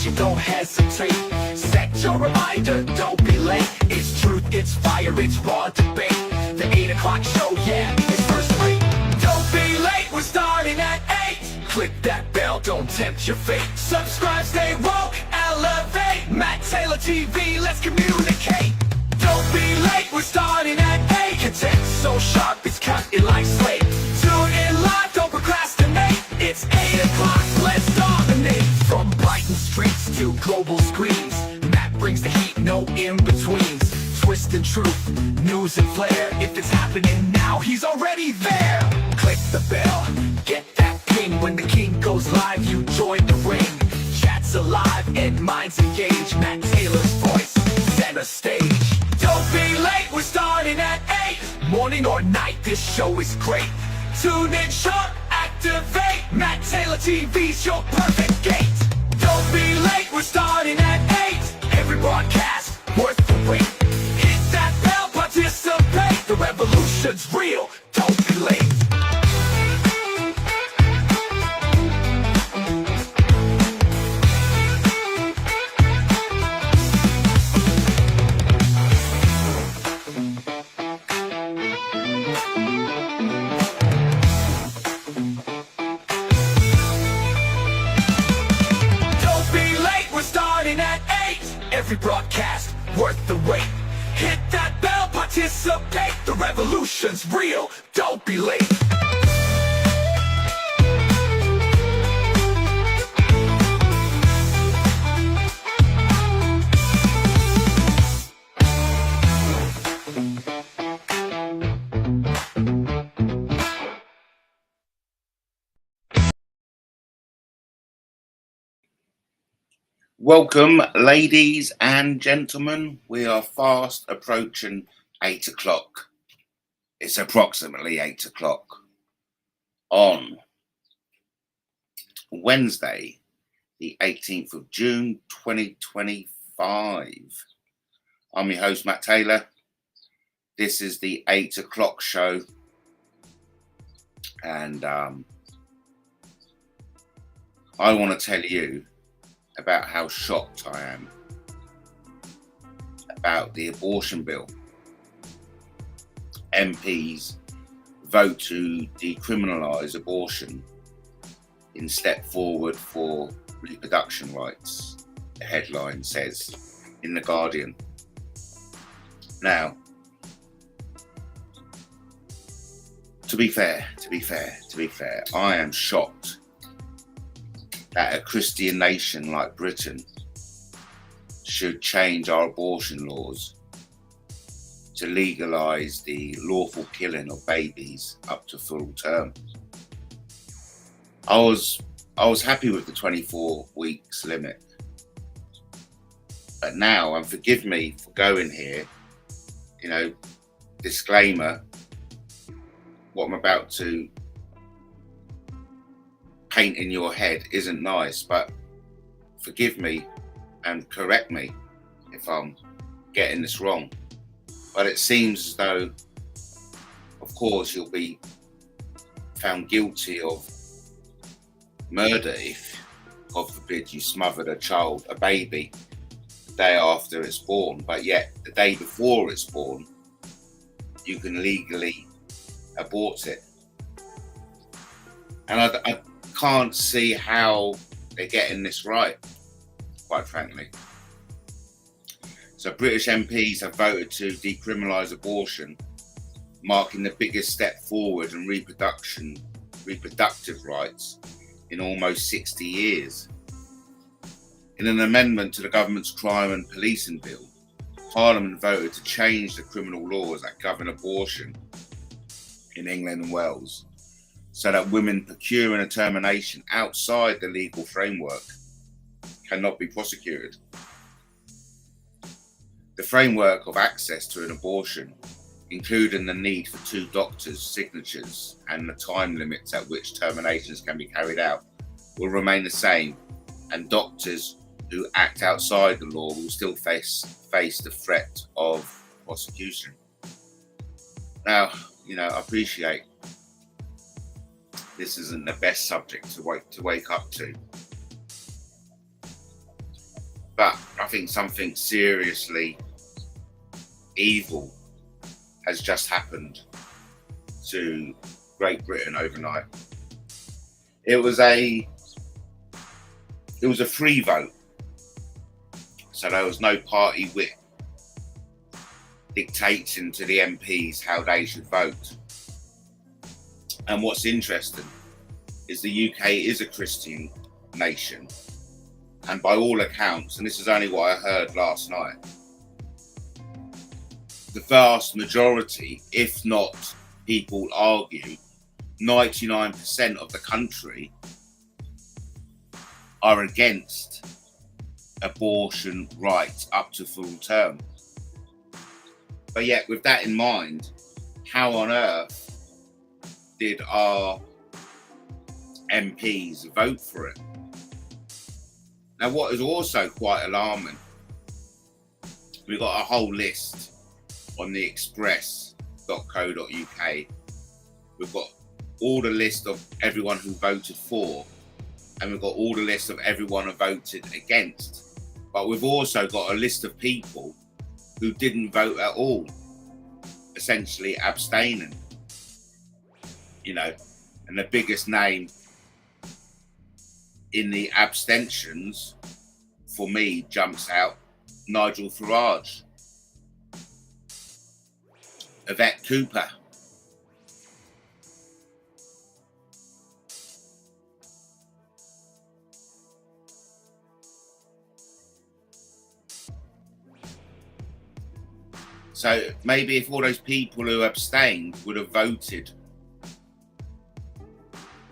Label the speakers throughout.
Speaker 1: you don't hesitate. Set your reminder, don't be late. It's truth, it's fire, it's raw debate. The 8 o'clock show, yeah, it's first rate. Don't be late, we're starting at 8. Click that bell, don't tempt your fate. Subscribe, stay woke, elevate. MattTaylorTV, let's communicate. Don't be late, we're starting at 8. Content so sharp, it's cutting like slate. Tune in live, don't procrastinate. It's 8 o'clock, let's dominate. From Brighton streets to global screens, Matt brings the heat, no in-betweens. Twist and truth, news and flair. If it's happening now, he's already there. Click the bell, get that ping. When the king goes live, you join the ring. Chat's alive and minds engaged. Matt Taylor's voice, center stage. Don't be late, we're starting at 8. Morning or night, this show is great. Tune in sharp, activate. MattTaylorTV's your perfect gate. Don't be late, we're starting at 8. Every broadcast, worth the wait. Hit that bell, participate. The revolution's real, don't be late. Every broadcast, worth the wait. Hit that bell, participate. The revolution's real, don't be late.
Speaker 2: Welcome, ladies and gentlemen. We are fast approaching 8 o'clock. It's approximately 8 o'clock on Wednesday, the 18th of June, 2025. I'm your host, Matt Taylor. This is the 8 o'clock show. And I want to tell you about how shocked I am about the abortion bill. MPs vote to decriminalise abortion in step forward for reproduction rights, the headline says in The Guardian. Now, to be fair, I am shocked that a Christian nation like Britain should change our abortion laws to legalise the lawful killing of babies up to full term. I was happy with the 24 weeks limit, but now, and forgive me for going here, disclaimer, what I'm about to paint in your head isn't nice, but forgive me and correct me if I'm getting this wrong. But it seems as though, of course, you'll be found guilty of murder if, God forbid, you smothered a baby, the day after it's born, but yet the day before it's born, you can legally abort it. And I can't see how they're getting this right, quite frankly. So British MPs have voted to decriminalise abortion, marking the biggest step forward in reproductive rights in almost 60 years. In an amendment to the government's crime and policing bill, Parliament voted to change the criminal laws that govern abortion in England and Wales, so that women procuring a termination outside the legal framework cannot be prosecuted. The framework of access to an abortion, including the need for 2 doctors' signatures and the time limits at which terminations can be carried out, will remain the same, and doctors who act outside the law will still face the threat of prosecution. Now, I appreciate this isn't the best subject to wake up to. But I think something seriously evil has just happened to Great Britain overnight. It was a free vote, so there was no party whip dictating to the MPs how they should vote. And what's interesting is the UK is a Christian nation, and by all accounts, and this is only what I heard last night, the vast majority, if not, people argue, 99% of the country are against abortion rights up to full term. But yet, with that in mind, how on earth did our MPs vote for it? Now, what is also quite alarming, we've got a whole list on the express.co.uk. We've got all the list of everyone who voted for, and we've got all the list of everyone who voted against. But we've also got a list of people who didn't vote at all, essentially abstaining. You know, and the biggest name in the abstentions for me jumps out: Nigel Farage, Yvette Cooper, so maybe if all those people who abstained would have voted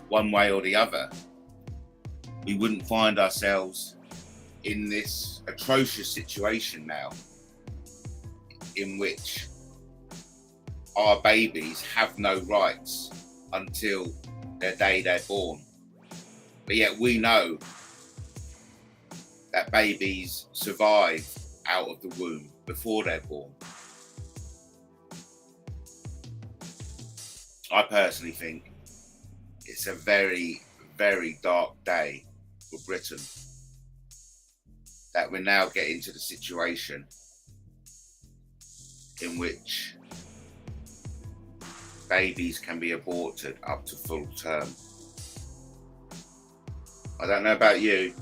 Speaker 2: one way or the other, we wouldn't find ourselves in this atrocious situation now, in which our babies have no rights until the day they're born. But yet we know that babies survive out of the womb before they're born. I personally think it's a very, very dark day for Britain, that we're now getting to the situation in which babies can be aborted up to full term. I don't know about you,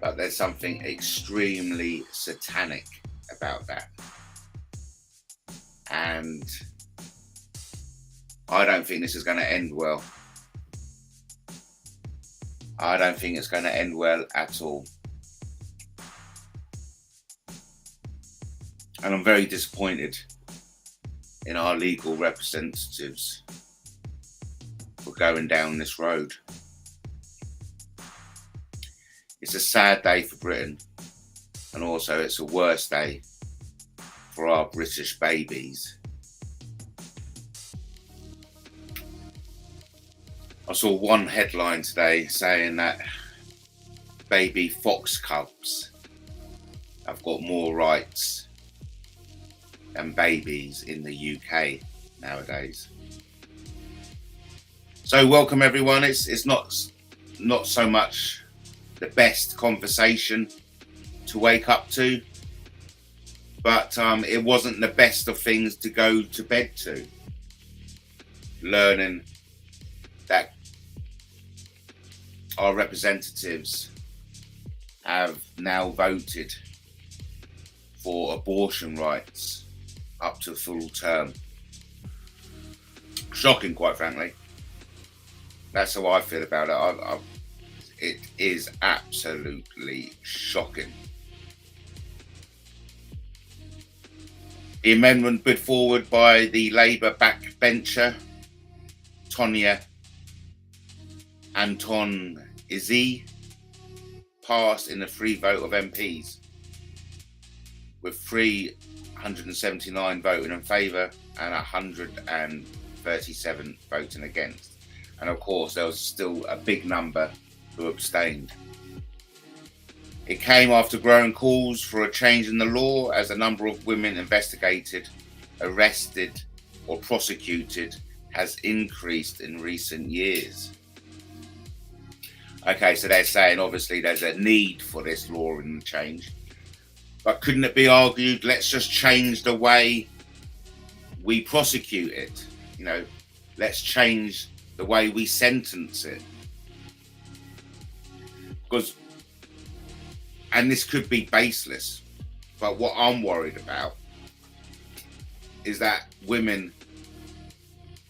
Speaker 2: but there's something extremely satanic about that. And I don't think this is going to end well. I don't think it's going to end well at all. And I'm very disappointed in our legal representatives for going down this road. It's a sad day for Britain, and also it's a worse day for our British babies. I saw one headline today saying that baby fox cubs have got more rights than babies in the UK nowadays. So welcome everyone. It's not so much the best conversation to wake up to, but it wasn't the best of things to go to bed to. Learning that our representatives have now voted for abortion rights up to full term. Shocking, quite frankly. That's how I feel about it. It is absolutely shocking. The amendment put forward by the Labour backbencher Tonya Anton Izzy passed in a free vote of MPs, with 379 voting in favour and 137 voting against. And of course, there was still a big number who abstained. It came after growing calls for a change in the law, as the number of women investigated, arrested, or prosecuted has increased in recent years. Okay, so they're saying obviously there's a need for this law and change. But couldn't it be argued, let's just change the way we prosecute it? You know, let's change the way we sentence it. Because, and this could be baseless, but what I'm worried about is that women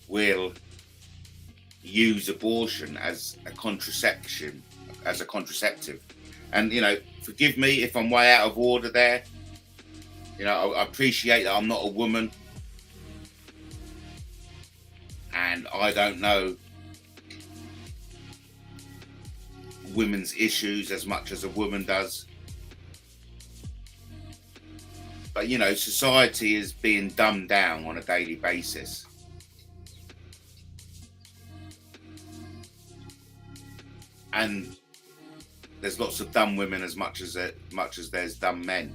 Speaker 2: will use abortion as a contraceptive. And, you know, forgive me if I'm way out of order there. You know, I appreciate that I'm not a woman. And I don't know women's issues as much as a woman does. But, you know, society is being dumbed down on a daily basis. And there's lots of dumb women as much as there's dumb men.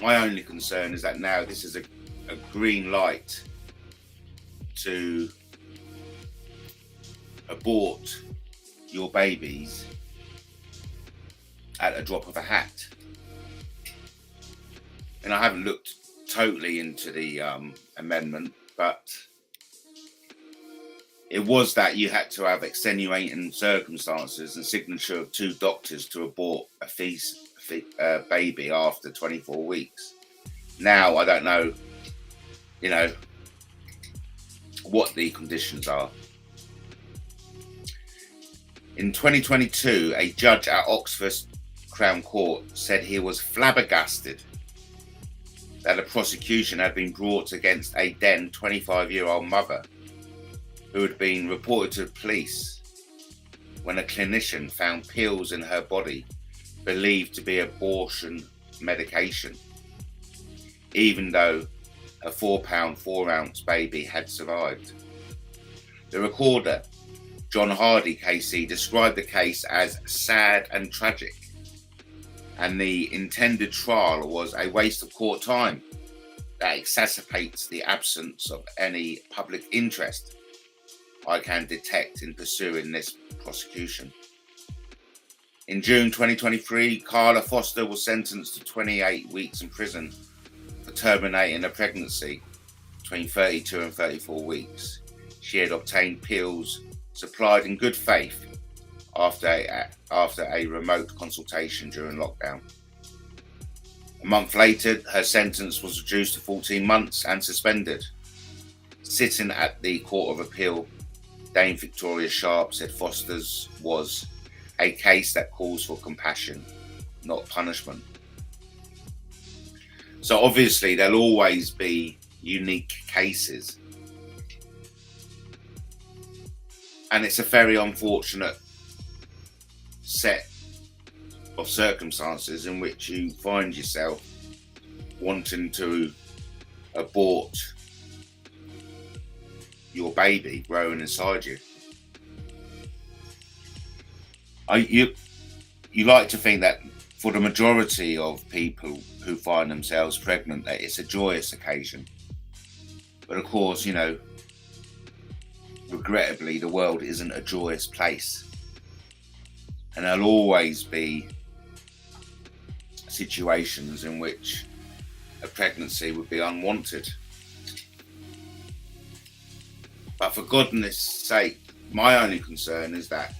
Speaker 2: My only concern is that now this is a green light to abort your babies at a drop of a hat. And I haven't looked totally into the amendment, but it was that you had to have extenuating circumstances and signature of 2 doctors to abort a baby after 24 weeks. Now, I don't know, you know, what the conditions are. In 2022, a judge at Oxford Crown Court said he was flabbergasted that a prosecution had been brought against a then 25-year-old mother who had been reported to police when a clinician found pills in her body believed to be abortion medication, even though a 4-pound 4-ounce baby had survived. The recorder, John Hardy KC, described the case as sad and tragic, and the intended trial was a waste of court time that exacerbates the absence of any public interest I can detect in pursuing this prosecution. In June 2023, Carla Foster was sentenced to 28 weeks in prison for terminating a pregnancy between 32 and 34 weeks. She had obtained pills supplied in good faith after a remote consultation during lockdown. A month later, her sentence was reduced to 14 months and suspended. Sitting at the Court of Appeal, Dame Victoria Sharp said Foster's was a case that calls for compassion, not punishment. So obviously there'll always be unique cases. And it's a very unfortunate set of circumstances in which you find yourself wanting to abort your baby growing inside you. You like to think that for the majority of people who find themselves pregnant, that it's a joyous occasion. But of course, you know, regrettably, the world isn't a joyous place. And there'll always be situations in which a pregnancy would be unwanted. But for goodness sake, my only concern is that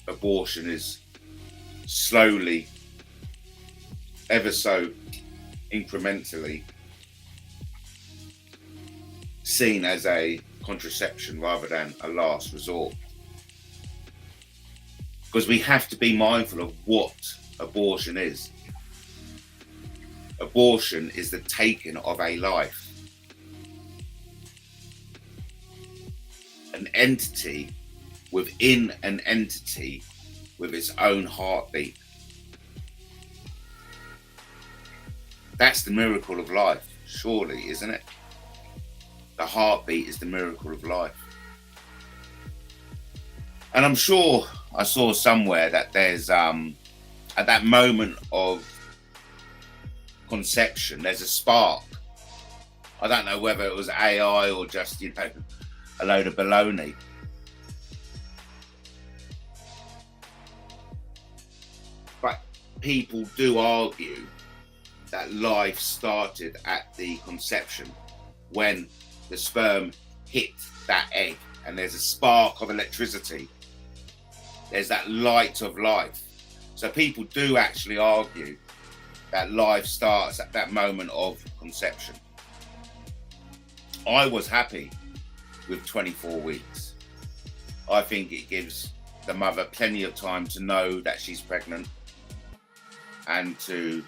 Speaker 2: abortion is slowly, ever so incrementally, seen as a contraception rather than a last resort. Because we have to be mindful of what abortion is. Abortion is the taking of a life. An entity within an entity with its own heartbeat. That's the miracle of life, surely, isn't it? The heartbeat is the miracle of life. And I'm sure I saw somewhere that there's, at that moment of conception, there's a spark. I don't know whether it was AI or just, you know, a load of baloney. But people do argue that life started at the conception, when the sperm hit that egg and there's a spark of electricity. There's that light of life. So people do actually argue that life starts at that moment of conception. I was happy with 24 weeks. I think it gives the mother plenty of time to know that she's pregnant and to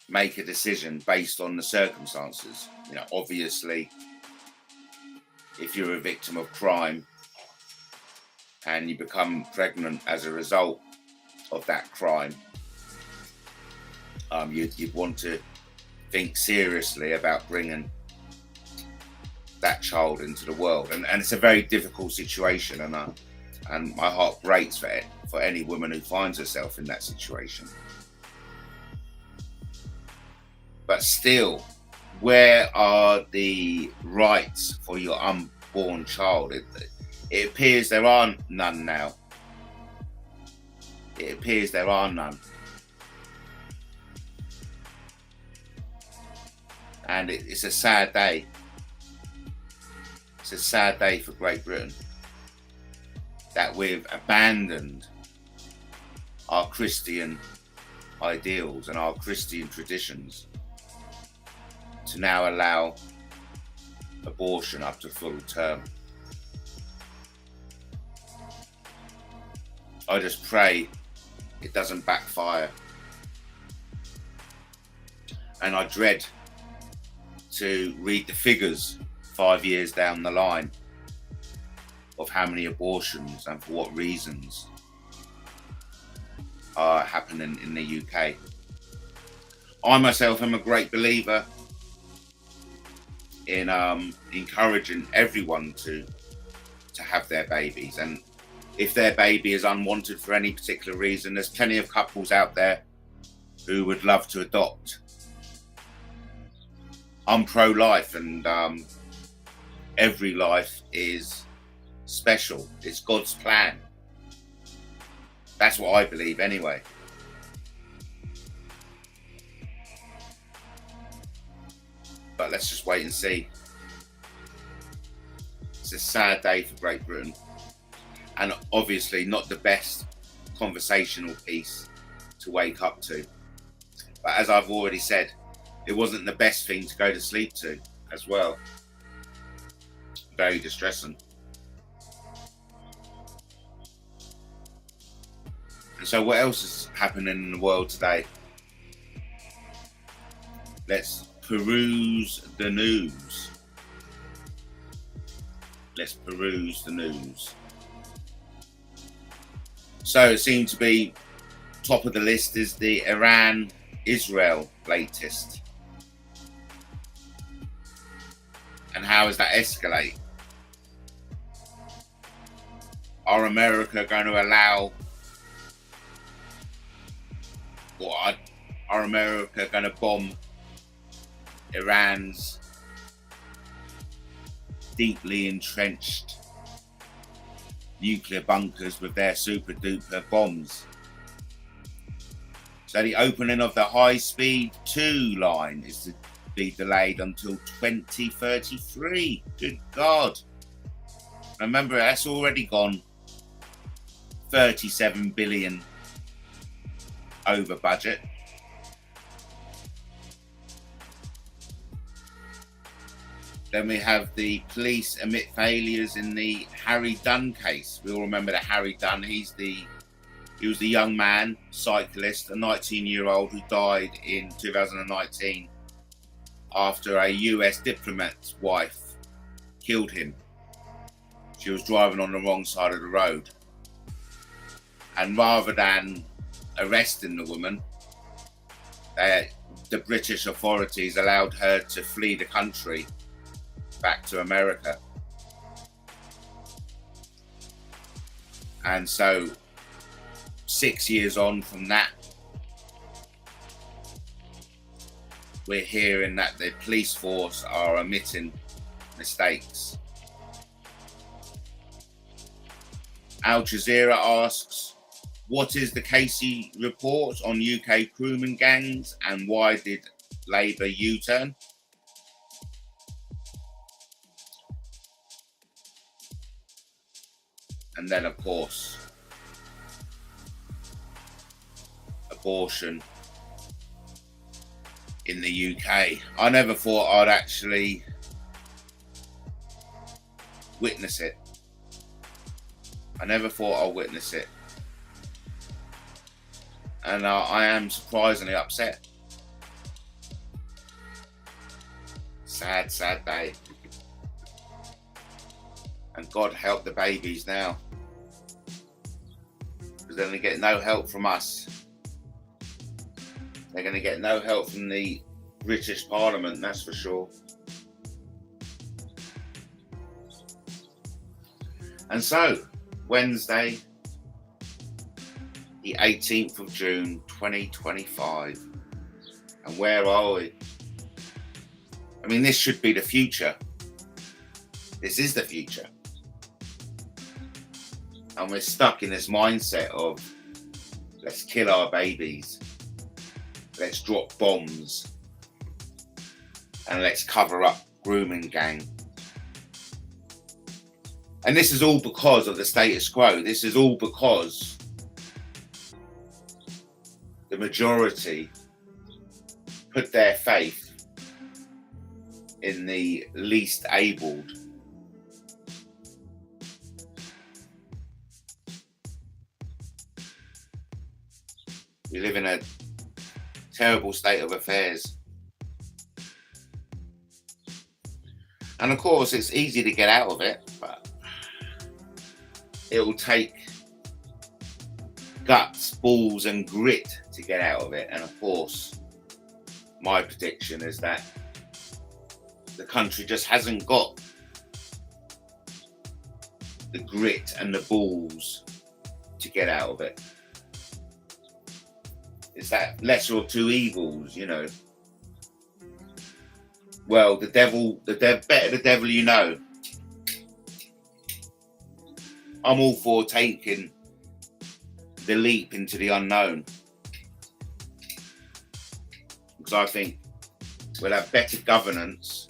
Speaker 2: make a decision based on the circumstances. You know, obviously, if you're a victim of crime and you become pregnant as a result of that crime, you'd want to think seriously about bringing that child into the world, and it's a very difficult situation, and my heart breaks for any woman who finds herself in that situation. But still, where are the rights for your unborn child? It appears there are none now. It appears there are none. And it's a sad day. It's a sad day for Great Britain that we've abandoned our Christian ideals and our Christian traditions to now allow abortion up to full term. I just pray it doesn't backfire. And I dread to read the figures 5 years down the line of how many abortions and for what reasons are happening in the UK. I myself am a great believer in encouraging everyone to have their babies, and if their baby is unwanted for any particular reason, there's plenty of couples out there who would love to adopt. I'm pro-life, and every life is special. It's God's plan. That's what I believe anyway. But let's just wait and see. It's a sad day for Great Britain, and obviously not the best conversational piece to wake up to. But as I've already said, it wasn't the best thing to go to sleep to as well. Very distressing. And so what else is happening in the world today? Let's peruse the news. Let's peruse the news. So it seemed to be top of the list is the Iran-Israel latest. And how does that escalate? Are America going to allow, or are America going to bomb Iran's deeply entrenched nuclear bunkers with their super duper bombs? So the opening of the high-speed 2 line is to be delayed until 2033. Good God. Remember, that's already gone 37 billion over budget. Then we have the police admit failures in the Harry Dunn case. We all remember that Harry Dunn. He was the young man, cyclist, a 19-year-old who died in 2019 after a US diplomat's wife killed him. She was driving on the wrong side of the road. And rather than arresting the woman, the British authorities allowed her to flee the country back to America. And so 6 years on from that, we're hearing that the police force are omitting mistakes. Al Jazeera asks, What is the Casey report on UK grooming gangs, and why did Labour U-turn? And then, of course, abortion in the UK. I never thought I'd actually witness it. I never thought I'd witness it. And I am surprisingly upset. Sad, sad day. And God help the babies now, because they're going to get no help from us. They're going to get no help from the British Parliament, that's for sure. And so, Wednesday, the 18th of June, 2025. And where are we? I mean, this should be the future. This is the future. And we're stuck in this mindset of, let's kill our babies, let's drop bombs, and let's cover up grooming gang. And this is all because of the status quo. This is all because the majority put their faith in the least abled. We live in a terrible state of affairs. And of course, it's easy to get out of it, but it will take guts, balls, and grit to get out of it. And of course, my prediction is that the country just hasn't got the grit and the balls to get out of it. It's that lesser of two evils, you know. Well, better the devil you know. I'm all for taking the leap into the unknown, because I think we'll have better governance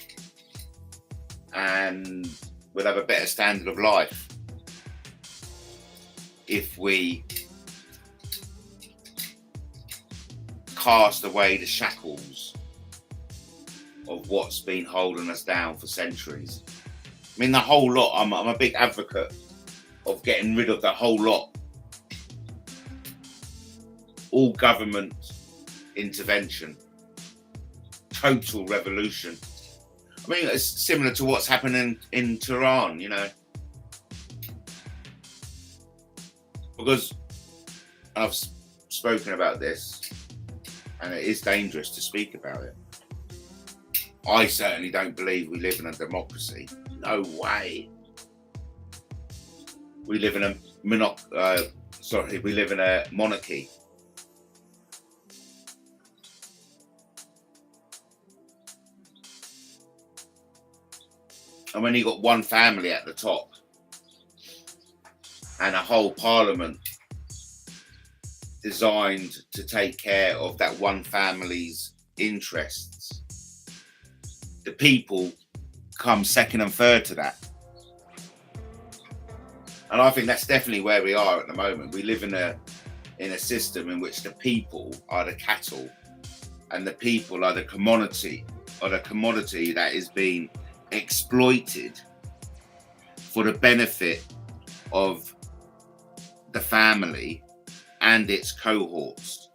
Speaker 2: and we'll have a better standard of life if we cast away the shackles of what's been holding us down for centuries. I mean, the whole lot. I'm a big advocate of getting rid of the whole lot. All government intervention, total revolution. I mean, it's similar to what's happening in Tehran, you know. Because I've spoken about this, and it is dangerous to speak about it. I certainly don't believe we live in a democracy. No way. We live in a monarchy. And when you've got one family at the top and a whole parliament designed to take care of that one family's interests, the people come second and third to that. And I think that's definitely where we are at the moment. We live in a system in which the people are the cattle and the people are the commodity that is being exploited for the benefit of the family and its cohorts.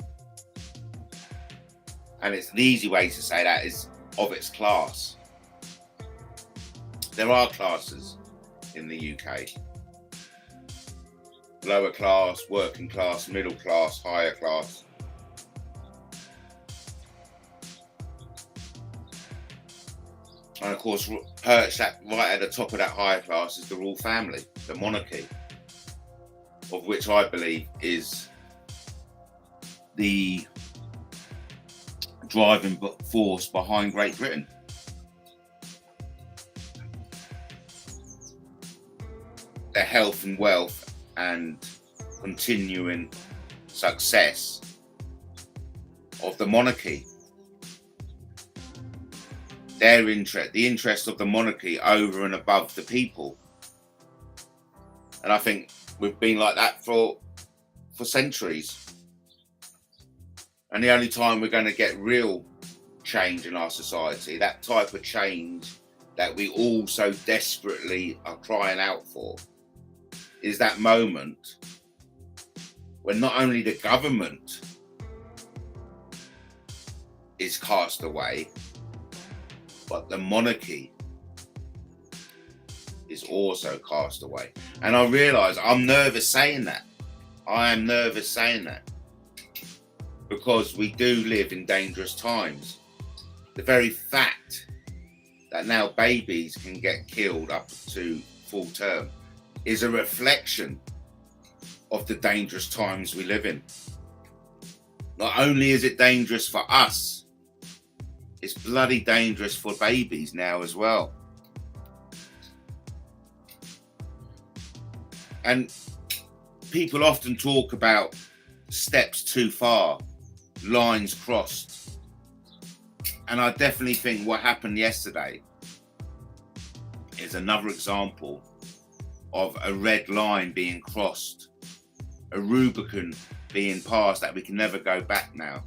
Speaker 2: And it's an easy way to say that is of its class. There are classes in the UK. Lower class, working class, middle class, higher class. And of course, perched right at the top of that higher class is the royal family, the monarchy, of which I believe is the driving force behind Great Britain. Their health and wealth and continuing success of the monarchy. Their interest, the interest of the monarchy over and above the people. And I think we've been like that for centuries. And the only time we're going to get real change in our society, that type of change that we all so desperately are crying out for, is that moment when not only the government is cast away, but the monarchy is also cast away. And I realise I'm nervous saying that. I am nervous saying that because we do live in dangerous times. The very fact that now babies can get killed up to full term is a reflection of the dangerous times we live in. Not only is it dangerous for us, it's bloody dangerous for babies now as well. And people often talk about steps too far, lines crossed. And I definitely think what happened yesterday is another example of a red line being crossed, a Rubicon being passed that we can never go back now.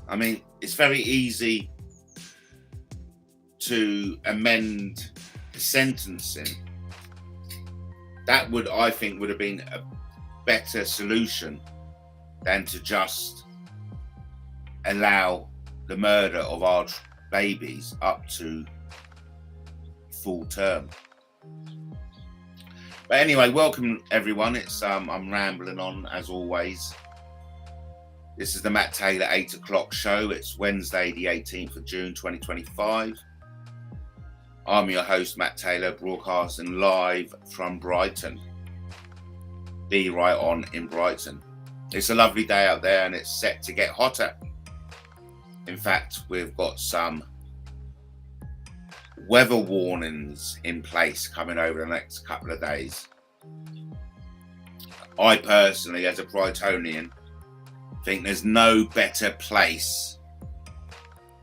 Speaker 2: I mean, it's very easy to amend the sentencing. That would, I think, would have been a better solution than to just allow the murder of our babies up to full term. But anyway, welcome everyone. It's I'm rambling on as always. This is the Matt Taylor 8 o'clock show. It's Wednesday, the 18th of June, 2025. I'm your host, Matt Taylor, broadcasting live from Brighton. Be right on in Brighton. It's a lovely day out there and it's set to get hotter. In fact, we've got some weather warnings in place coming over the next couple of days. I personally, as a Brightonian, think there's no better place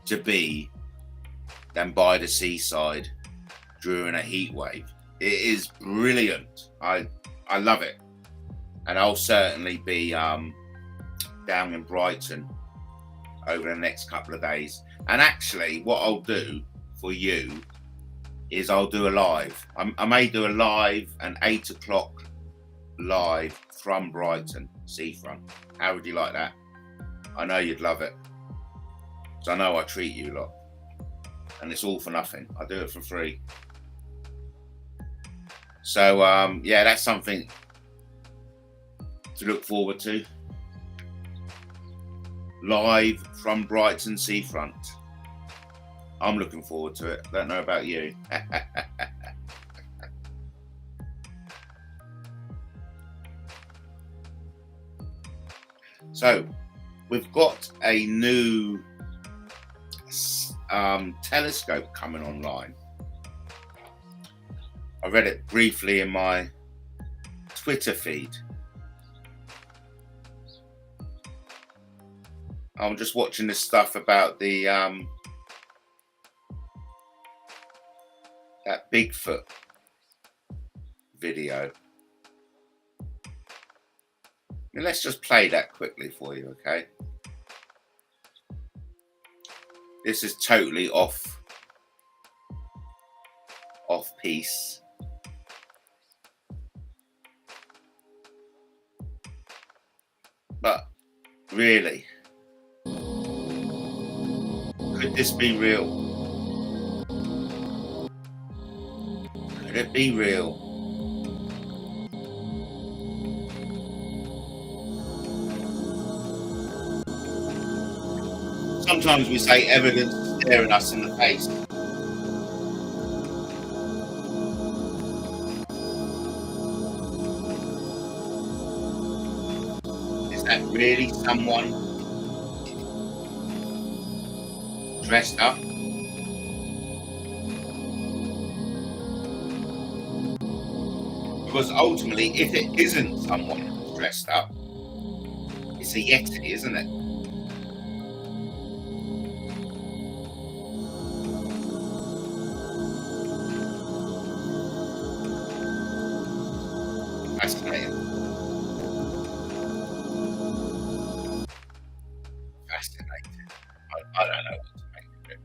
Speaker 2: to be than by the seaside during a heat wave. It is brilliant. I love it. And I'll certainly be down in Brighton over the next couple of days. And actually, what I'll do for you is I'll do a live. I may do a live, an 8 o'clock live from Brighton seafront. How would you like that? I know you'd love it. Because I know I treat you lot. And it's all for nothing. I do it for free. So, yeah, that's something to look forward to. Live from Brighton seafront. I'm looking forward to it. Don't know about you. So, we've got a new telescope coming online. I read it briefly in my Twitter feed. I'm just watching this stuff about the that Bigfoot video. Now let's just play that quickly for you, okay? This is totally off piece. But really, could this be real? Could it be real? Sometimes we say evidence is staring us in the face. Is that really someone dressed up? Because ultimately, if it isn't someone dressed up, it's a Yeti, isn't it? Fascinating. Fascinating. I don't know what to make of it.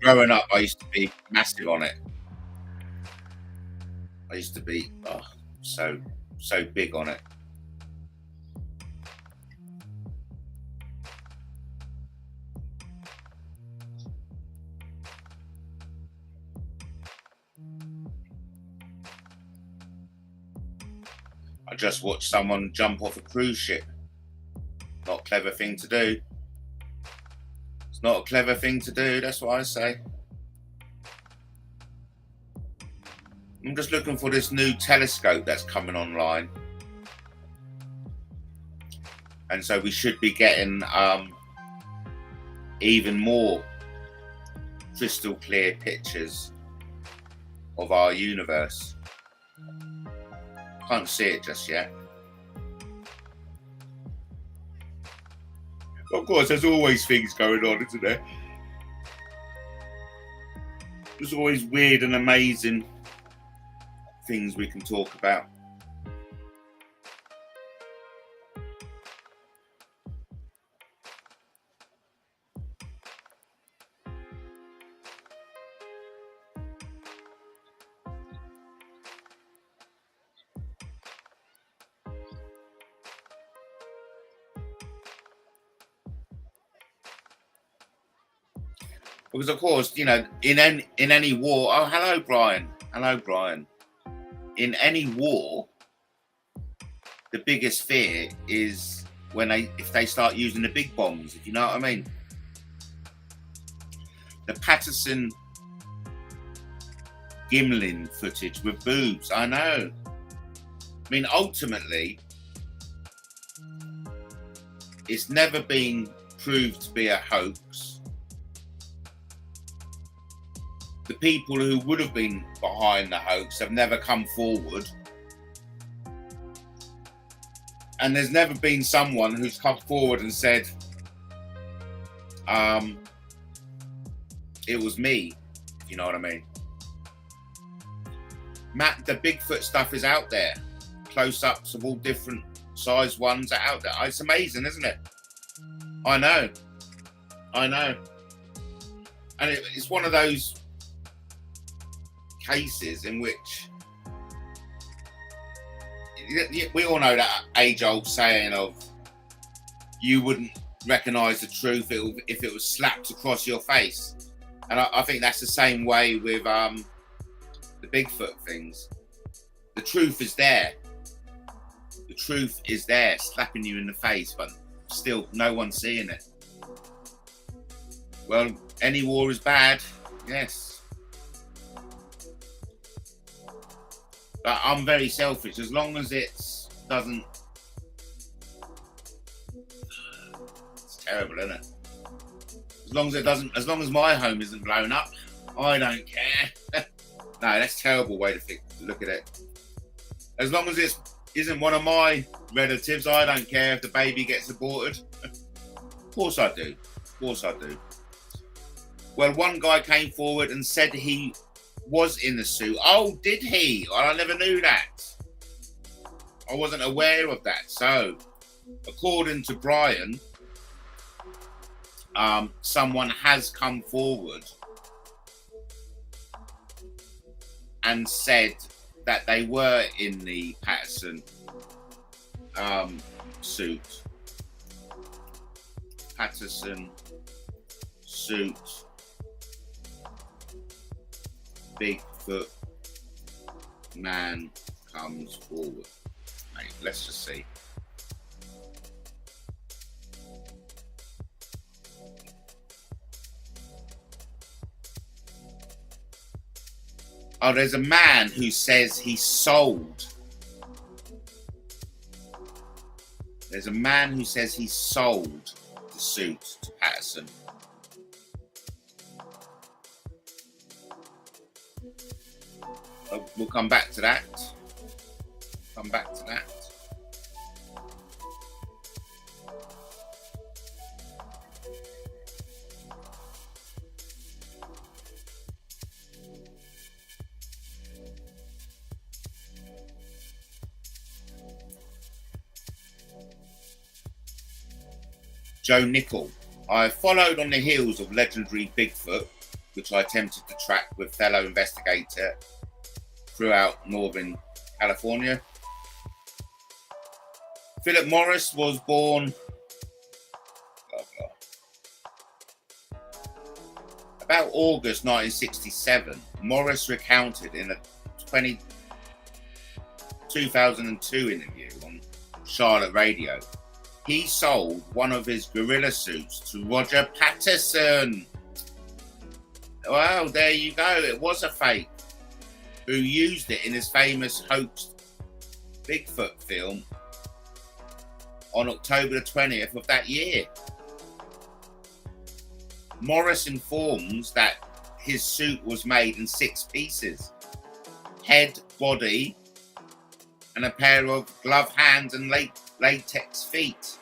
Speaker 2: Growing up, I used to be massive on it. I used to be so big on it. I just watched someone jump off a cruise ship. Not a clever thing to do. It's not a clever thing to do, that's what I say. I'm just looking for this new telescope that's coming online. And so we should be getting even more crystal clear pictures of our universe. Can't see it just yet. Of course, there's always things going on, isn't there? There's always weird and amazing things we can talk about. Because of course, you know, in any war. Oh, hello, Brian. Hello, Brian. In any war, the biggest fear is if they start using the big bombs. If you know what I mean. The Patterson Gimlin footage with boobs. I know. I mean, ultimately, it's never been proved to be a hoax. The people who would have been behind the hoax have never come forward. And there's never been someone who's come forward and said, it was me, if you know what I mean. Matt, the Bigfoot stuff is out there. Close-ups of all different size ones are out there. It's amazing, isn't it? I know. And it's one of those cases in which we all know that age-old saying of you wouldn't recognise the truth if it was slapped across your face. And I think that's the same way with the Bigfoot things. The truth is there. The truth is there, slapping you in the face, but still no one's seeing it. Well, any war is bad, yes. But I'm very selfish. As long as it doesn't... It's terrible, isn't it? As long as my home isn't blown up, I don't care. No, that's a terrible way to look at it. As long as it isn't one of my relatives, I don't care if the baby gets aborted. Of course I do. Of course I do. Well, one guy came forward and said he was in the suit. Oh, did he? Well, I never knew that. I wasn't aware of that. So, according to Brian, someone has come forward and said that they were in the Patterson suit. Patterson suit. Bigfoot man comes forward. Mate, let's just see. Oh, there's a man who says he sold. There's a man who says he sold the suit to Patterson. We'll come back to that. come back to that. Joe Nickel. I followed on the heels of legendary Bigfoot, which I attempted to track with fellow investigator throughout Northern California. Philip Morris was born about August 1967. Morris recounted in a 2002 interview on Charlotte Radio, he sold one of his gorilla suits to Roger Patterson. Well, there you go. It was a fake, who used it in his famous hoaxed Bigfoot film on October the 20th of that year. Morris informs that his suit was made in 6 pieces: head, body, and a pair of gloved hands and latex feet.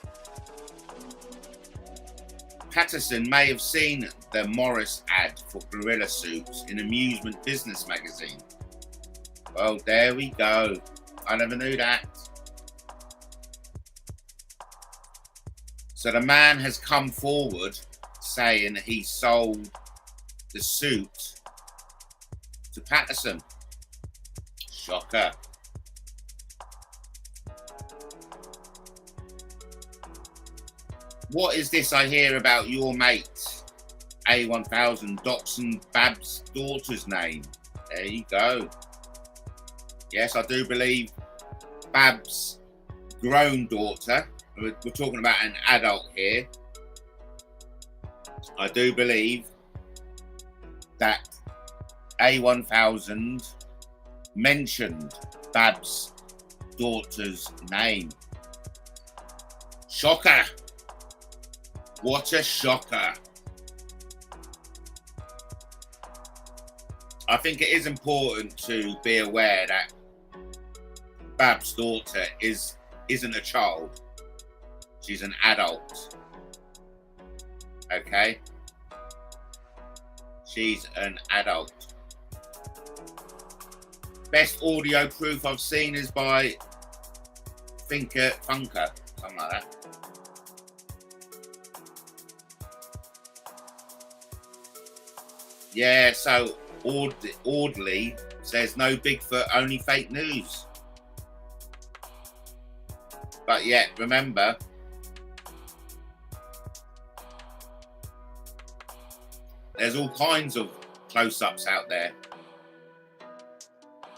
Speaker 2: Patterson may have seen the Morris ad for gorilla suits in Amusement Business magazine. Well, there we go. I never knew that. So the man has come forward saying he sold the suit to Patterson. Shocker. What is this I hear about your mate, A1000, doxing Babs' daughter's name? There you go. Yes, I do believe Babs' grown daughter, we're talking about an adult here, I do believe that A1000 mentioned Babs' daughter's name. Shocker. What a shocker. I think it is important to be aware that Babs' daughter isn't a child. She's an adult. Okay? She's an adult. Best audio proof I've seen is by Funker, something like that. Yeah, so Audley says no Bigfoot, only fake news. But yet, remember, there's all kinds of close-ups out there.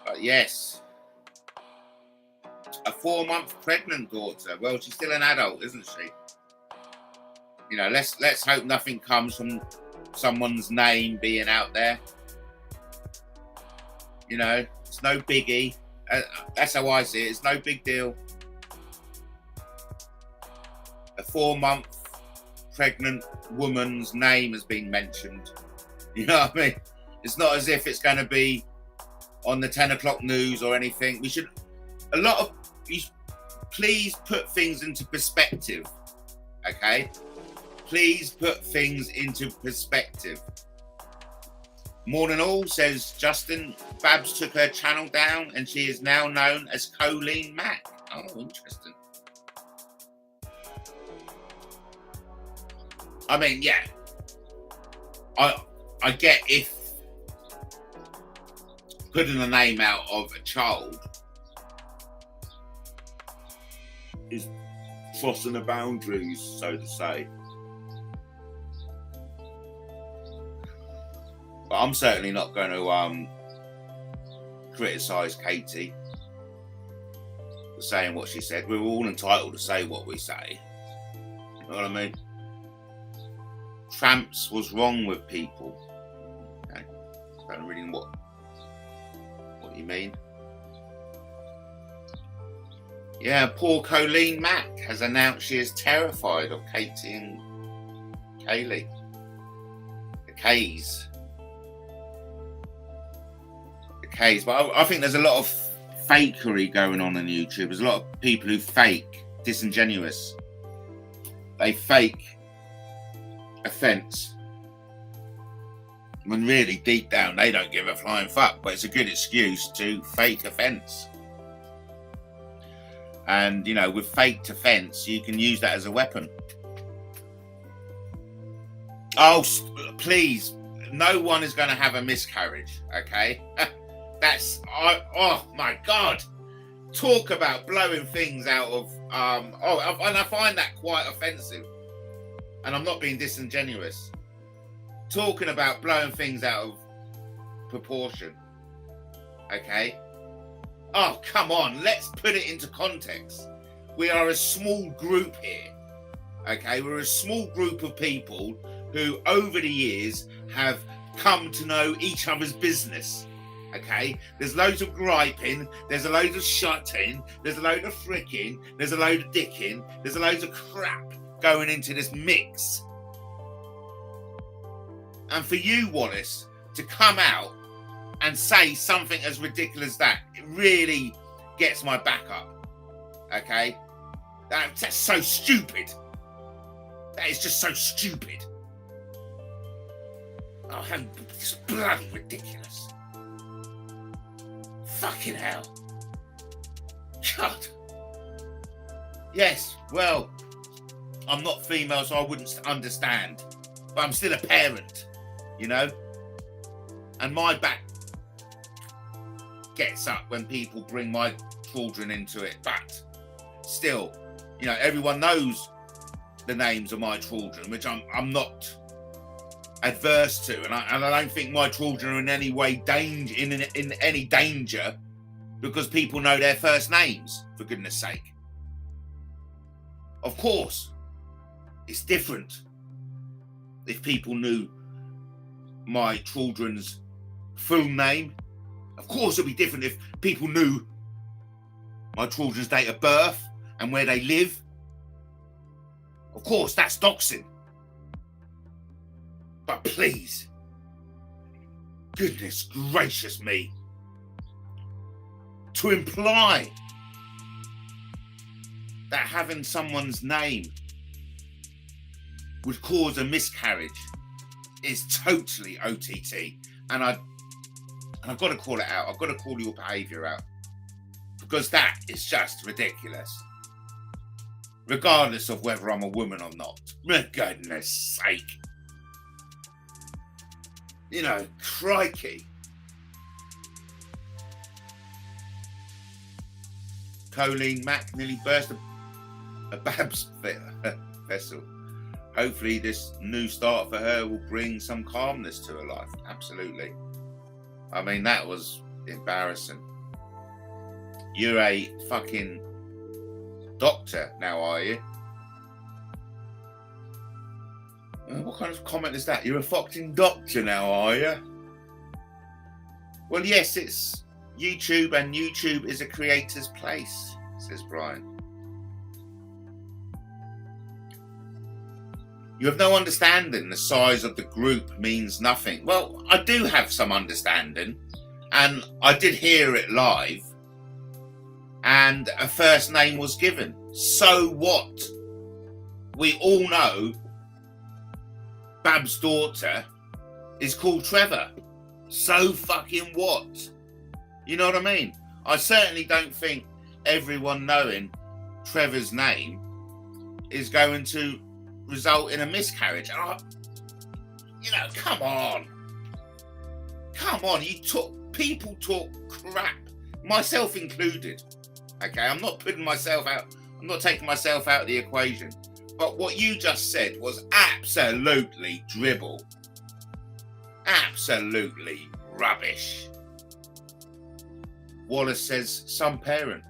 Speaker 2: But yes, a 4-month pregnant daughter. Well, she's still an adult, isn't she? You know, let's hope nothing comes from someone's name being out there. You know, it's no biggie. That's how I see it. It's no big deal. A 4-month pregnant woman's name has been mentioned. You know what I mean? It's not as if it's going to be on the 10 o'clock news or anything. Please put things into perspective. Okay? Please put things into perspective. More than all, says Justin, Babs took her channel down and she is now known as Colleen Mack. Oh, interesting. I mean, yeah. I get if putting the name out of a child is crossing the boundaries, so to say. But I'm certainly not going to criticise Katie for saying what she said. We're all entitled to say what we say. You know what I mean? Tramps was wrong with people. Okay. I don't really know what you mean. Yeah, poor Colleen Mack has announced she is terrified of Katie and Kaylee. The Kays. But I think there's a lot of fakery going on YouTube. There's a lot of people who fake disingenuous. They fake offence when really deep down they don't give a flying fuck, but it's a good excuse to fake offence. And you know, with faked offence, you can use that as a weapon. Oh, please, no one is going to have a miscarriage, okay? Oh my God. Talk about blowing things out of, and I find that quite offensive. And I'm not being disingenuous. Talking about blowing things out of proportion, okay? Oh, come on, let's put it into context. We are a small group here, okay? We're a small group of people who over the years have come to know each other's business, okay? There's loads of griping, there's a load of shutting, there's a load of fricking, there's a load of dicking, there's a load of crap going into this mix. And for you, Wallace, to come out and say something as ridiculous as that, it really gets my back up, okay? That's so stupid. That is just so stupid. Oh, how it's bloody ridiculous. Fucking hell. God. Yes, well, I'm not female, so I wouldn't understand. But I'm still a parent, you know? And my back gets up when people bring my children into it. But still, you know, everyone knows the names of my children, which I'm not adverse to, and I don't think my children are in any way in any danger because people know their first names, for goodness sake. Of course, it's different if people knew my children's full name. Of course, it'd be different if people knew my children's date of birth and where they live. Of course, that's doxing. But please, goodness gracious me, to imply that having someone's name would cause a miscarriage is totally OTT. And I've got to call it out. I've got to call your behaviour out. Because that is just ridiculous. Regardless of whether I'm a woman or not. For goodness sake. You know, crikey. Colleen Mack nearly burst a Babs vessel. Hopefully this new start for her will bring some calmness to her life. Absolutely. I mean, that was embarrassing. You're a fucking doctor now, are you? What kind of comment is that? You're a fucking doctor now, are you? Well, yes, it's YouTube, and YouTube is a creator's place, says Brian. You have no understanding. The size of the group means nothing. Well, I do have some understanding, and I did hear it live, and a first name was given. So what? We all know Bab's daughter is called Trevor. So fucking what? You know what I mean? I certainly don't think everyone knowing Trevor's name is going to result in a miscarriage. You know, come on. Come on, people talk crap, myself included. Okay, I'm not putting myself out, I'm not taking myself out of the equation. But what you just said was absolutely dribble. Absolutely rubbish. Wallace says, some parent.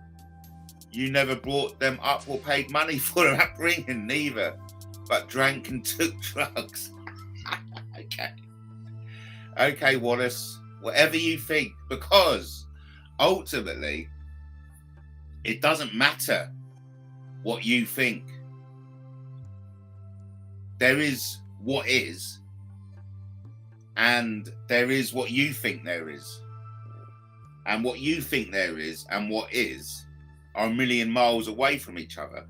Speaker 2: You never brought them up or paid money for their upbringing, neither. But drank and took drugs. Okay. Okay, Wallace. Whatever you think. Because ultimately, it doesn't matter what you think. There is what is, and there is what you think there is. and what you think there is and what is are a million miles away from each other.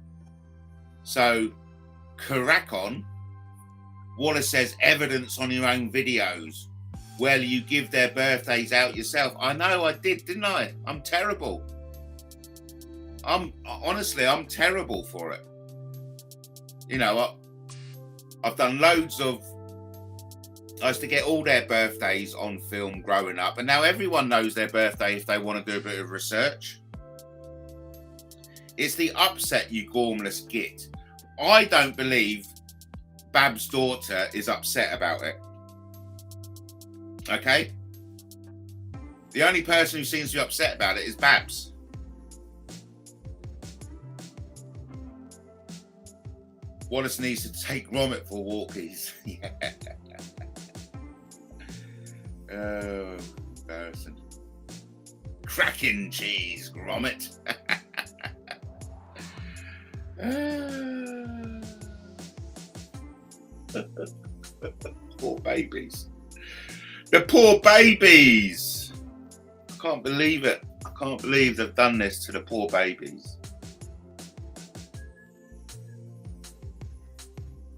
Speaker 2: So, crack on. Wallace says evidence on your own videos. Well, you give their birthdays out yourself. I know I did, didn't I? I'm terrible. Honestly, I'm terrible for it. You know, I've done loads of. I used to get all their birthdays on film growing up, and now everyone knows their birthday if they want to do a bit of research. It's the upset you gormless git. I don't believe Bab's daughter is upset about it. Okay? The only person who seems to be upset about it is Babs. Wallace needs to take Gromit for walkies. Yeah. Oh, embarrassing. Cracking cheese, Gromit. Poor babies. The poor babies. I can't believe it. I can't believe they've done this to the poor babies.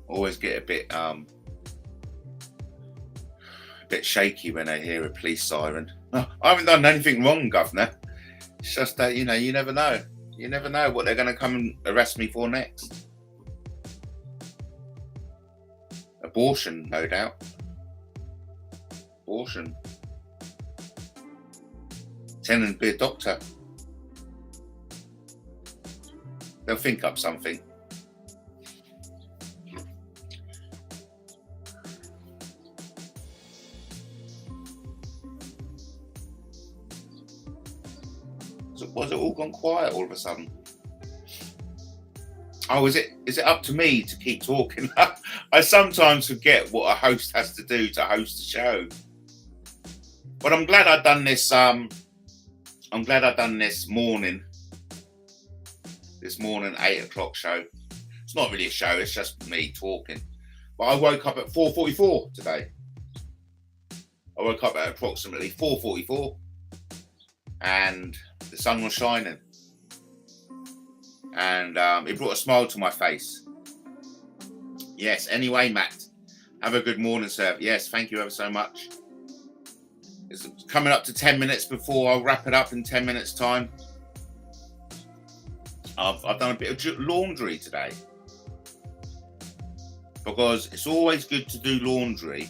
Speaker 2: Always get a bit shaky when I hear a police siren. Oh, I haven't done anything wrong, Governor. It's just that, you know, you never know. You never know what they're going to come and arrest me for next. Abortion, no doubt. Abortion. Pretending to be a doctor. They'll think up something. So was it all gone quiet all of a sudden? Oh, is it up to me to keep talking? I sometimes forget what a host has to do to host a show. But I'm glad I've done this. I'm glad I've done this morning. This morning 8 o'clock show. It's not really a show. It's just me talking. But I woke up at 4:44 today. I woke up at approximately 4:44, and the sun was shining, and it brought a smile to my face. Yes. Anyway, Matt, have a good morning, sir. Yes, thank you ever so much. It's coming up to 10 minutes before I'll wrap it up in 10 minutes time. I've done a bit of laundry today, because it's always good to do laundry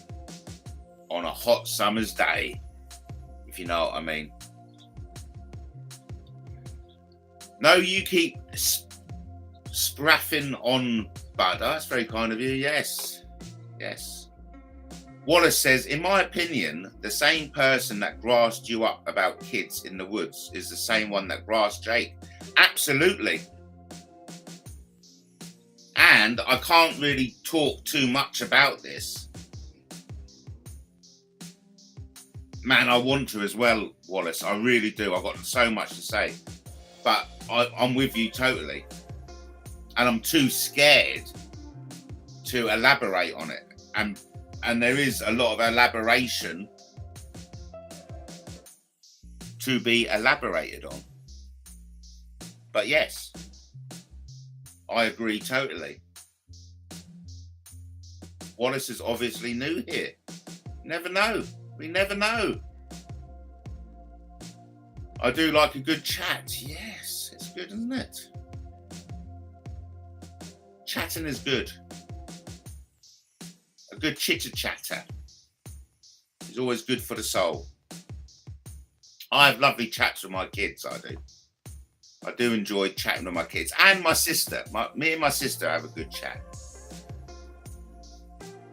Speaker 2: on a hot summer's day, if you know what I mean. No, you keep spraffing on butter. That's very kind of you. Yes. Yes. Wallace says, in my opinion, the same person that grassed you up about kids in the woods is the same one that grassed Jake. Absolutely. And I can't really talk too much about this. Man, I want to as well, Wallace. I really do. I've got so much to say. But I'm with you totally. And I'm too scared to elaborate on it. And there is a lot of elaboration to be elaborated on. But yes, I agree totally. Wallace is obviously new here. Never know. We never know. I do like a good chat. Yes, it's good, isn't it? Chatting is good. A good chitter-chatter is always good for the soul. I have lovely chats with my kids, I do. I do enjoy chatting with my kids. And my sister. Me and my sister have a good chat.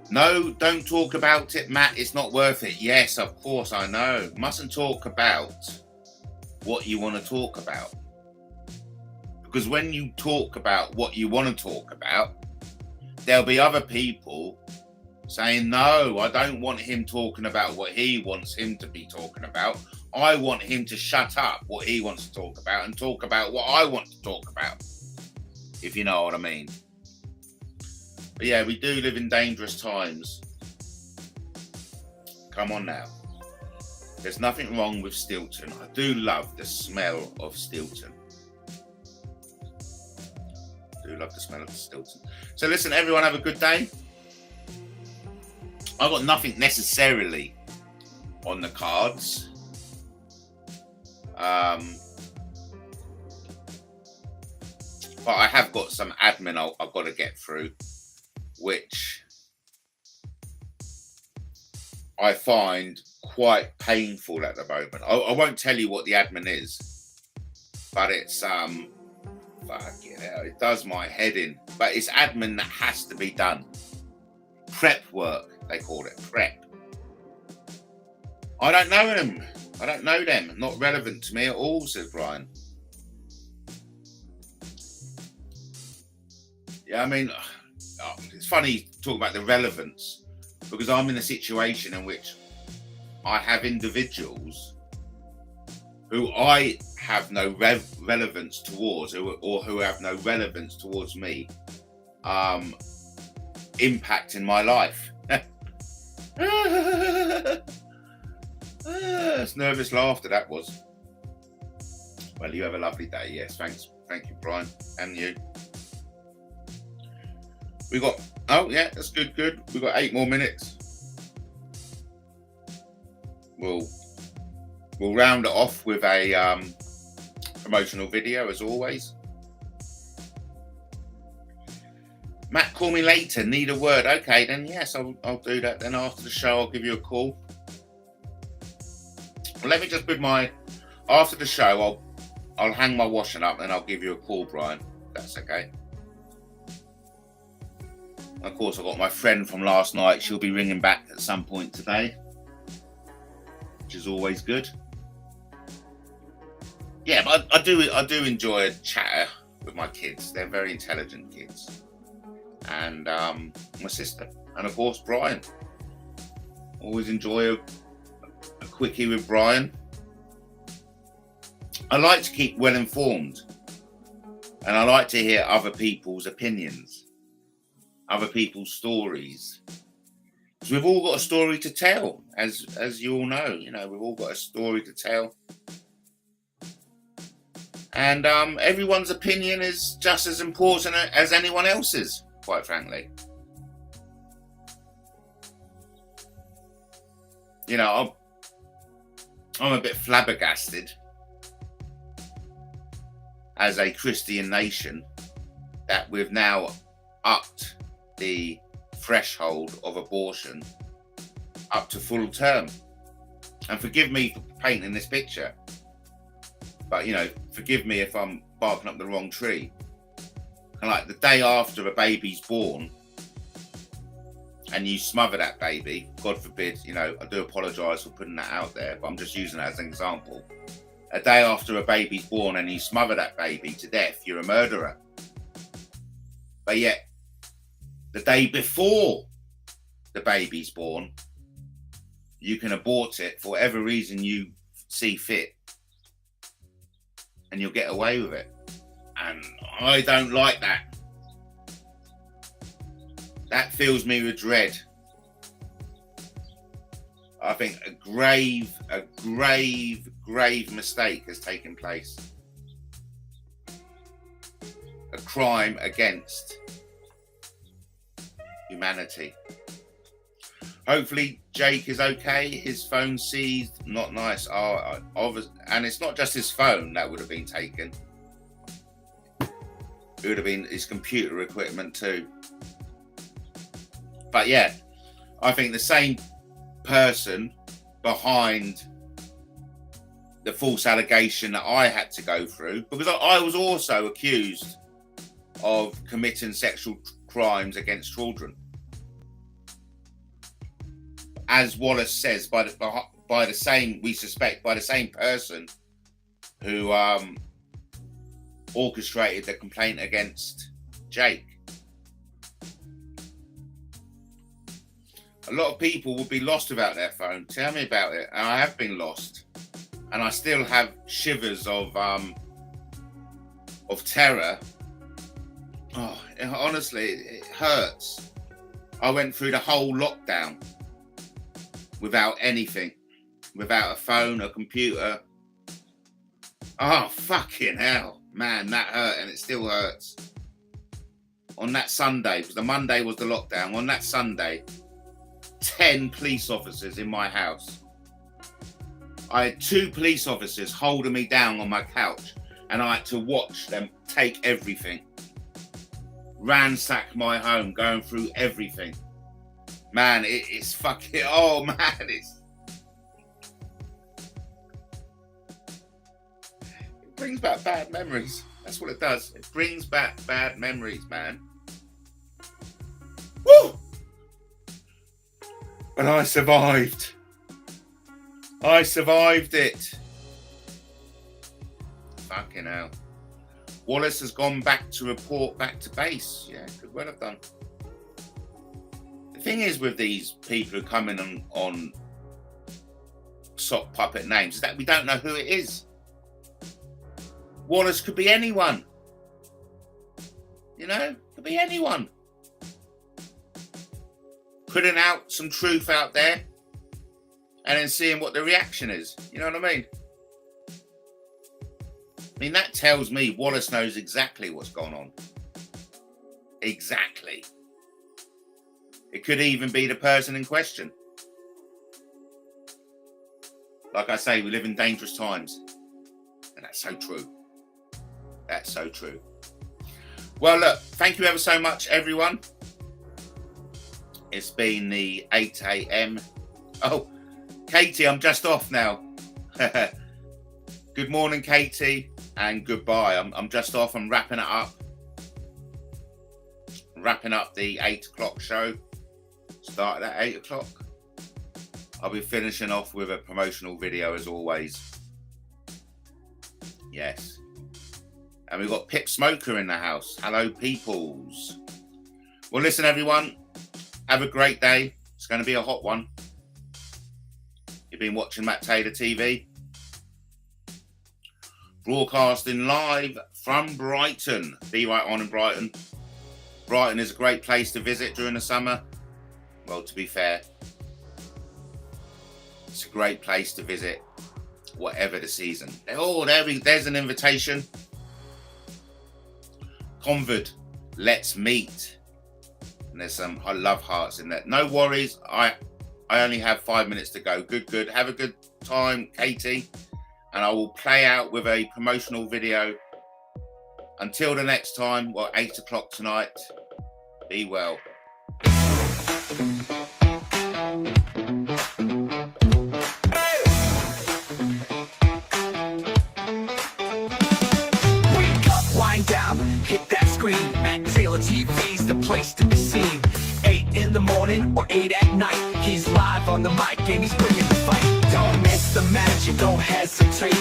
Speaker 2: No, don't talk about it, Matt. It's not worth it. Yes, of course, I know. Mustn't talk about what you want to talk about. Because when you talk about what you want to talk about, there'll be other people saying, no, I don't want him talking about what he wants him to be talking about. I want him to shut up what he wants to talk about and talk about what I want to talk about, if you know what I mean. But yeah, we do live in dangerous times. Come on now. There's nothing wrong with Stilton. I do love the smell of Stilton. I do love the smell of Stilton. So listen, everyone, have a good day. I've got nothing necessarily on the cards. But I have got some admin I've got to get through, which I find quite painful at the moment. I won't tell you what the admin is, but it's fucking hell, it does my head in. But it's admin that has to be done. Prep work, they call it, prep. I don't know them. I don't know them. Not relevant to me at all, says Brian. Yeah, I mean, it's funny talking about the relevance, because I'm in a situation in which I have individuals who I have no relevance towards, or who have no relevance towards me, impacting my life. It's nervous laughter, that was. Well, you have a lovely day. Yes, thanks. Thank you, Brian, and you. We got, oh yeah, that's good. We've got 8 more minutes. We'll round it off with a promotional video as always. Matt, call me later. Need a word? Okay, then yes, I'll do that. Then after the show, I'll give you a call. Well, let me just with my after the show, I'll hang my washing up and I'll give you a call, Brian. That's okay. Of course, I've got my friend from last night. She'll be ringing back at some point today, which is always good. Yeah, but I do enjoy a chatter with my kids. They're very intelligent kids, and my sister, and of course Brian. Always enjoy a quickie with Brian. I like to keep well informed, and I like to hear other people's opinions. Other people's stories. Because we've all got a story to tell, as you all know. You know, we've all got a story to tell. And everyone's opinion is just as important as anyone else's, quite frankly. You know, I'm a bit flabbergasted as a Christian nation that we've now upped the threshold of abortion up to full term. And forgive me for painting this picture, but you know, forgive me if I'm barking up the wrong tree. And like the day after a baby's born and you smother that baby, God forbid, you know, I do apologise for putting that out there, but I'm just using that as an example. A day after a baby's born and you smother that baby to death, you're a murderer. But yet, the day before the baby's born, you can abort it for whatever reason you see fit, and you'll get away with it. And I don't like that. That fills me with dread. I think a grave mistake has taken place. A crime against humanity. Hopefully Jake is okay. His phone seized. Not nice. And it's not just his phone that would have been taken. It would have been his computer equipment too. But yeah, I think the same person behind the false allegation that I had to go through, because I was also accused of committing sexual crimes against children. As Wallace says, by the same, we suspect, by the same person who orchestrated the complaint against Jake. A lot of people will be lost without their phone. Tell me about it. And I have been lost, and I still have shivers of terror. Oh, honestly, it hurts. I went through the whole lockdown without anything, without a phone, a computer. Oh, fucking hell. Man, that hurt, and it still hurts. On that Sunday, because the Monday was the lockdown, on that Sunday, 10 police officers in my house. I had 2 police officers holding me down on my couch, and I had to watch them take everything. Ransack my home, going through everything. Man, it's fucking, oh man, it brings back bad memories. That's what it does. It brings back bad memories, man. Woo! But I survived. I survived it. Fucking hell. Wallace has gone back to report back to base. Yeah, could well have done. The thing is with these people who come in on sock puppet names is that we don't know who it is. Wallace could be anyone. You know, could be anyone. Putting out some truth out there and then seeing what the reaction is. You know what I mean? I mean, that tells me Wallace knows exactly what's going on. Exactly. It could even be the person in question. Like I say, we live in dangerous times. And that's so true. That's so true. Well, look, thank you ever so much, everyone. It's been the 8 a.m. Oh, Katie, I'm just off now. Good morning, Katie, and goodbye. I'm just off. I'm wrapping it up. Wrapping up the 8 o'clock show. Started at 8 o'clock. I'll be finishing off with a promotional video as always. Yes. And we've got Pip Smoker in the house. Hello, peoples. Well, listen, everyone. Have a great day. It's going to be a hot one. You've been watching Matt Taylor TV. Broadcasting live from Brighton. Be right on in Brighton. Brighton is a great place to visit during the summer. Well, to be fair, it's a great place to visit, whatever the season. Oh, there's an invitation. Convert, let's meet. And there's some love hearts in there. No worries. I only have 5 minutes to go. Good. Have a good time, Katie. And I will play out with a promotional video. Until the next time, 8 o'clock tonight. Be well.
Speaker 1: Hit that screen. Matt Taylor TV's the place to be seen. 8 in the morning or 8 at night. He's live on the mic and he's bringing the fight. Don't miss the magic, don't hesitate.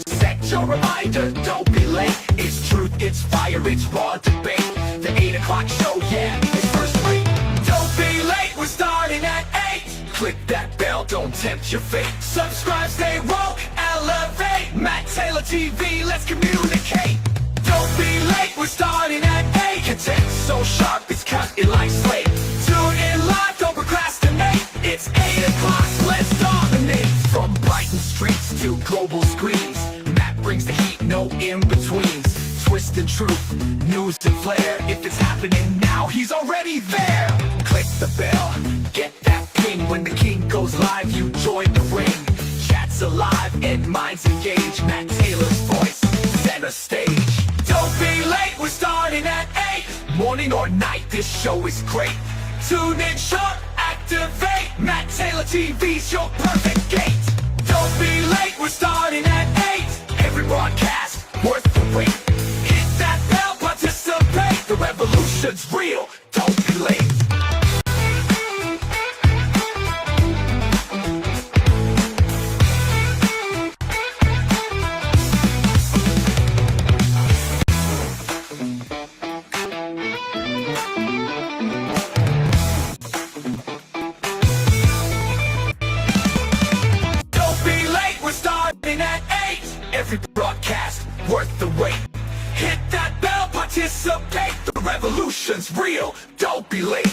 Speaker 1: Set your reminder, don't be late. It's truth, it's fire, it's raw debate. The 8 o'clock show, yeah, it's first rate. Don't be late, we're starting at 8. Click that bell, don't tempt your fate. Subscribe, stay woke, elevate. Matt Taylor TV, let's communicate. Don't be late, we're starting at 8. Content so sharp, it's cutting like slate. Tune in live, don't procrastinate. It's 8 o'clock, let's dominate. From Brighton streets to global screens, Matt brings the heat, no in-betweens. Twist and truth, news and flair. If it's happening now, he's already there. Click the bell, get that ping. When the king goes live, you join the ring. Chat's alive and minds engaged. Matt Taylor's voice, center stage. Don't be late, we're starting at 8. Morning or night, this show is great. Tune in sharp, activate. Matt Taylor TV's your perfect gate. Don't be late, we're starting at 8. Every broadcast, worth the wait. Hit that bell, participate. The revolution's real, don't be late. Every broadcast, worth the wait. Hit that bell, participate. The revolution's real, don't be late.